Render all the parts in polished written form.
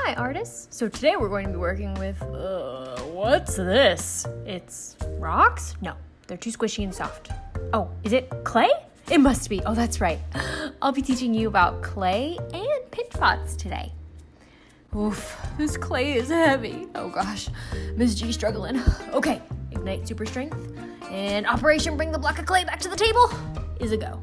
Hi artists! So today we're going to be working with, what's this? It's rocks? No, they're too squishy and soft. Oh, is it clay? It must be, oh that's right. I'll be teaching you about clay and pinch pots today. Oof, this clay is heavy. Oh gosh, Miss G struggling. Okay, ignite super strength, and Operation Bring the Block of Clay Back to the Table is a go.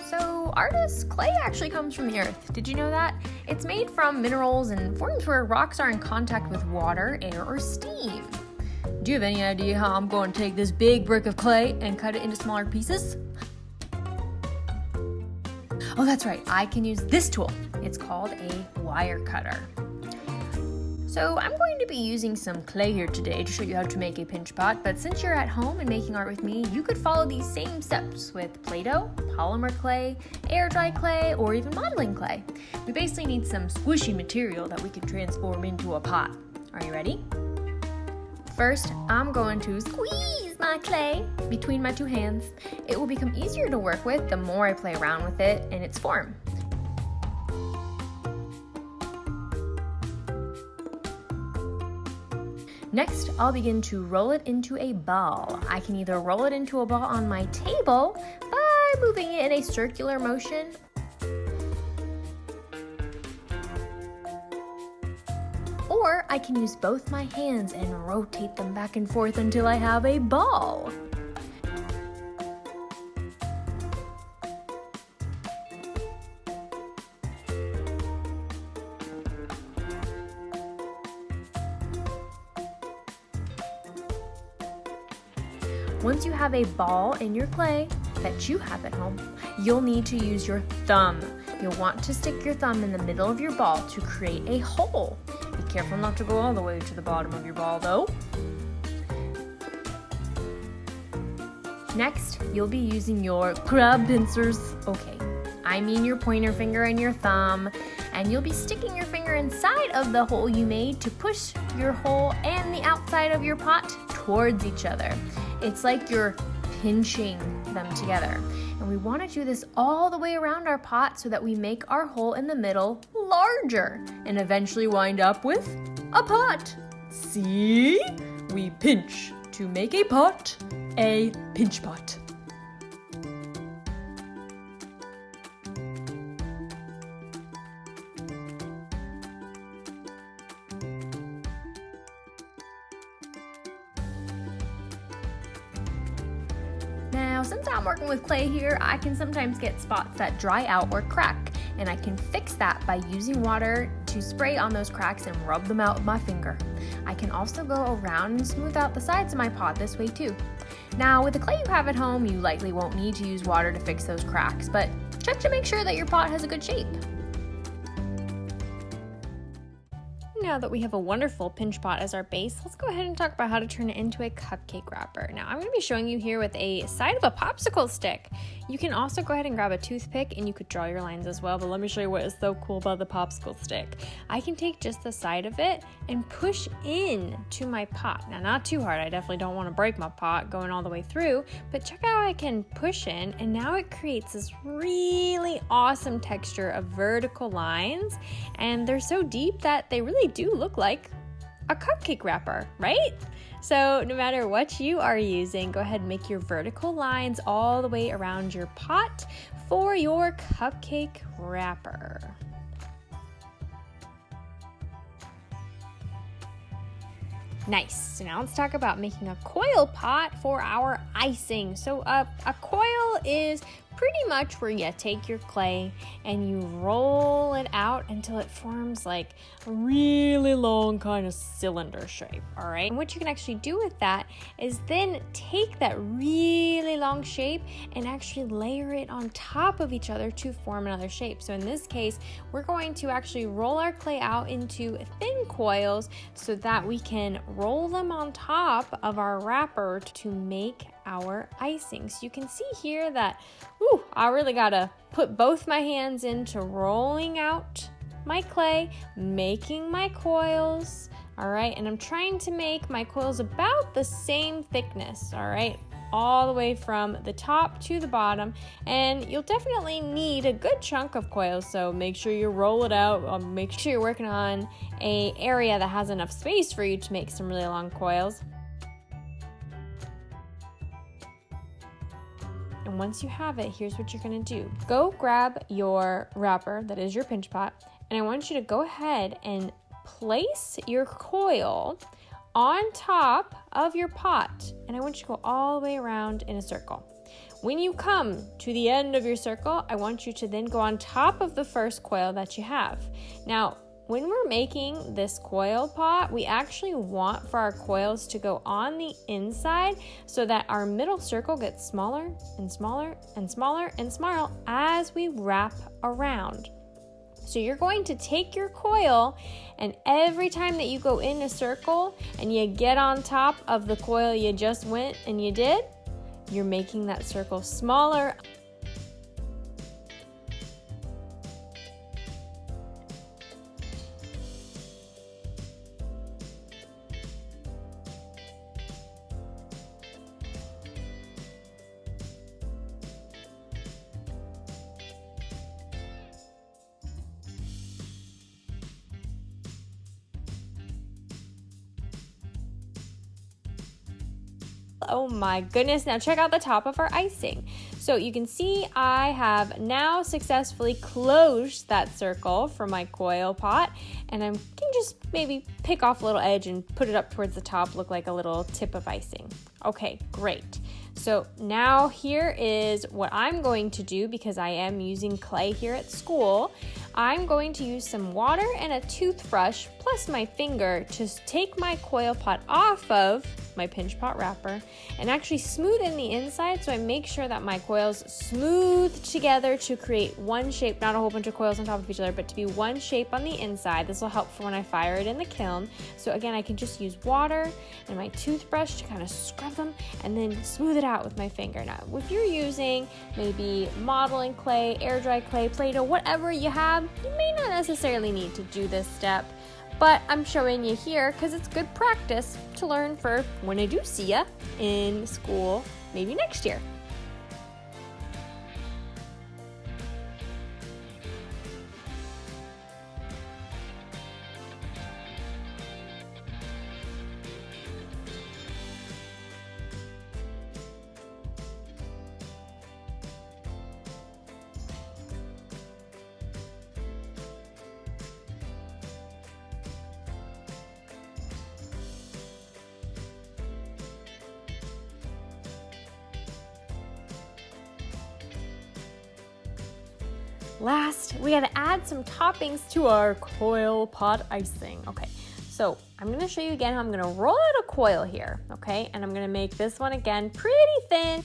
So artists, clay actually comes from the earth. Did you know that? It's made from minerals and forms where rocks are in contact with water, air, or steam. Do you have any idea how I'm going to take this big brick of clay and cut it into smaller pieces? Oh, that's right. I can use this tool. It's called a wire cutter. So I'm going to be using some clay here today to show you how to make a pinch pot, but since you're at home and making art with me, you could follow these same steps with Play-Doh, polymer clay, air dry clay, or even modeling clay. We basically need some squishy material that we can transform into a pot. Are you ready? First, I'm going to squeeze my clay between my two hands. It will become easier to work with the more I play around with it and its form. Next, I'll begin to roll it into a ball. I can either roll it into a ball on my table by moving it in a circular motion, or I can use both my hands and rotate them back and forth until I have a ball. Once you have a ball in your clay that you have at home, you'll need to use your thumb. You'll want to stick your thumb in the middle of your ball to create a hole. Be careful not to go all the way to the bottom of your ball though. Next, you'll be using your crab pincers. Okay, I mean your pointer finger and your thumb, and you'll be sticking your finger inside of the hole you made to push your hole and the outside of your pot towards each other. It's like you're pinching them together. And we want to do this all the way around our pot so that we make our hole in the middle larger and eventually wind up with a pot. See? We pinch to make a pot, a pinch pot. Now, since I'm working with clay here, I can sometimes get spots that dry out or crack, and I can fix that by using water to spray on those cracks and rub them out with my finger. I can also go around and smooth out the sides of my pot this way too. Now, with the clay you have at home, you likely won't need to use water to fix those cracks, but check to make sure that your pot has a good shape. Now that we have a wonderful pinch pot as our base, let's go ahead and talk about how to turn it into a cupcake wrapper. Now I'm going to be showing you here with a side of a popsicle stick. You can also go ahead and grab a toothpick and you could draw your lines as well, but let me show you what is so cool about the popsicle stick. I can take just the side of it and push in to my pot. Now not too hard, I definitely don't want to break my pot going all the way through, but check out how I can push in and now it creates this really awesome texture of vertical lines, and they're so deep that they really do look like a cupcake wrapper, right? So no matter what you are using, go ahead and make your vertical lines all the way around your pot for your cupcake wrapper. Nice. So now let's talk about making a coil pot for our icing. So a coil is pretty much where you take your clay and you roll it out until it forms like a really long kind of cylinder shape, all right? And what you can actually do with that is then take that really long shape and actually layer it on top of each other to form another shape. So in this case, we're going to actually roll our clay out into thin coils so that we can roll them on top of our wrapper to make our icing. So you can see here that, I really gotta put both my hands into rolling out my clay, making my coils, all right? And I'm trying to make my coils about the same thickness, all right? all the way from the top to the bottom, and you'll definitely need a good chunk of coils, so make sure you roll it out. Make sure you're working on an area that has enough space for you to make some really long coils. And once you have it, here's what you're going to do. Go grab your wrapper, that is your pinch pot, and I want you to go ahead and place your coil on top of your pot, and I want you to go all the way around in a circle. When you come to the end of your circle, I want you to then go on top of the first coil that you have. Now, when we're making this coil pot, we actually want for our coils to go on the inside so that our middle circle gets smaller and smaller and smaller and smaller as we wrap around. So you're going to take your coil, and every time that you go in a circle and you get on top of the coil you just went and you did, you're making that circle smaller. Oh my goodness, now check out the top of our icing. So you can see I have now successfully closed that circle for my coil pot, and I can just maybe pick off a little edge and put it up towards the top, look like a little tip of icing. Okay, great. So now here is what I'm going to do, because I am using clay here at school. I'm going to use some water and a toothbrush plus my finger to take my coil pot off of my pinch pot wrapper and actually smooth in the inside, so I make sure that my coils smooth together to create one shape, not a whole bunch of coils on top of each other, but to be one shape on the inside. This will help for when I fire it in the kiln. So again, I can just use water and my toothbrush to kind of scrub them and then smooth it out with my finger. Now, if you're using maybe modeling clay, air dry clay, Play-Doh, whatever you have, you may not necessarily need to do this step, but I'm showing you here because it's good practice to learn for when I do see ya in school, maybe next year. Last, we gotta add some toppings to our coil pot icing. Okay, so I'm gonna show you again how I'm gonna roll out a coil here, okay? And I'm gonna make this one again pretty thin.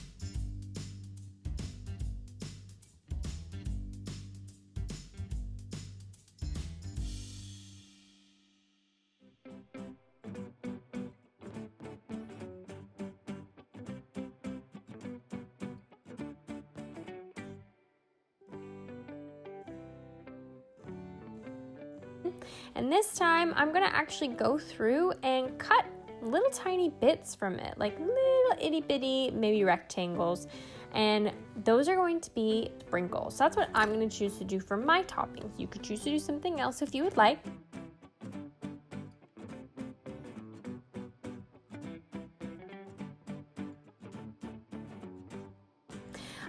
And this time I'm gonna actually go through and cut little tiny bits from it, like little itty bitty, maybe rectangles. And those are going to be sprinkles. So that's what I'm gonna choose to do for my toppings. You could choose to do something else if you would like.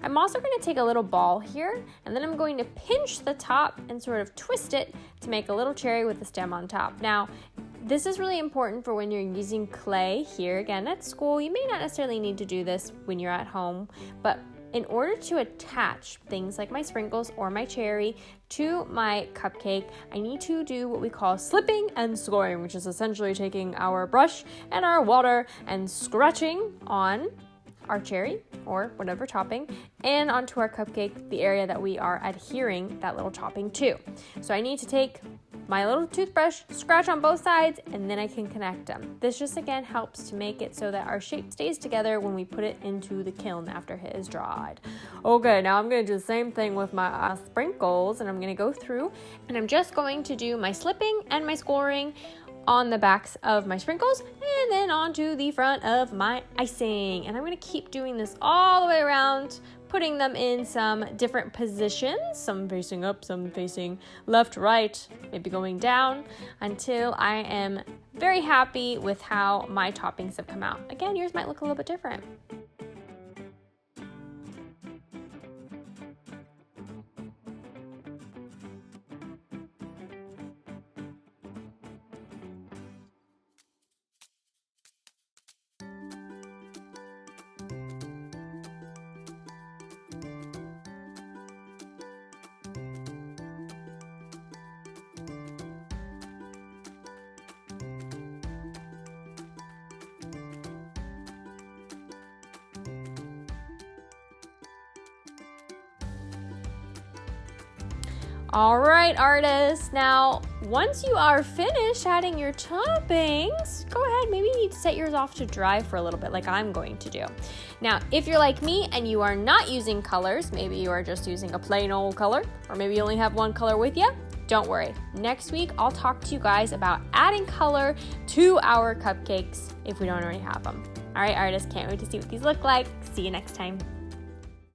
I'm also going to take a little ball here, and then I'm going to pinch the top and sort of twist it to make a little cherry with the stem on top. Now, this is really important for when you're using clay here again at school. You may not necessarily need to do this when you're at home, but in order to attach things like my sprinkles or my cherry to my cupcake, I need to do what we call slipping and scoring, which is essentially taking our brush and our water and scratching on our cherry or whatever topping and onto our cupcake, the area that we are adhering that little topping to. So I need to take my little toothbrush, scratch on both sides, and then I can connect them. This just again helps to make it so that our shape stays together when we put it into the kiln after it is dried. Okay, now I'm gonna do the same thing with my sprinkles, and I'm gonna go through and I'm just going to do my slipping and my scoring on the backs of my sprinkles and then onto the front of my icing. And I'm going to keep doing this all the way around, putting them in some different positions, some facing up, some facing left, right, maybe going down, until I am very happy with how my toppings have come out. Again, yours might look a little bit different. All right, artists. Now, once you are finished adding your toppings, go ahead. Maybe you need to set yours off to dry for a little bit, like I'm going to do. Now, if you're like me and you are not using colors, maybe you are just using a plain old color, or maybe you only have one color with you, don't worry. Next week, I'll talk to you guys about adding color to our cupcakes if we don't already have them. All right, artists, can't wait to see what these look like. See you next time.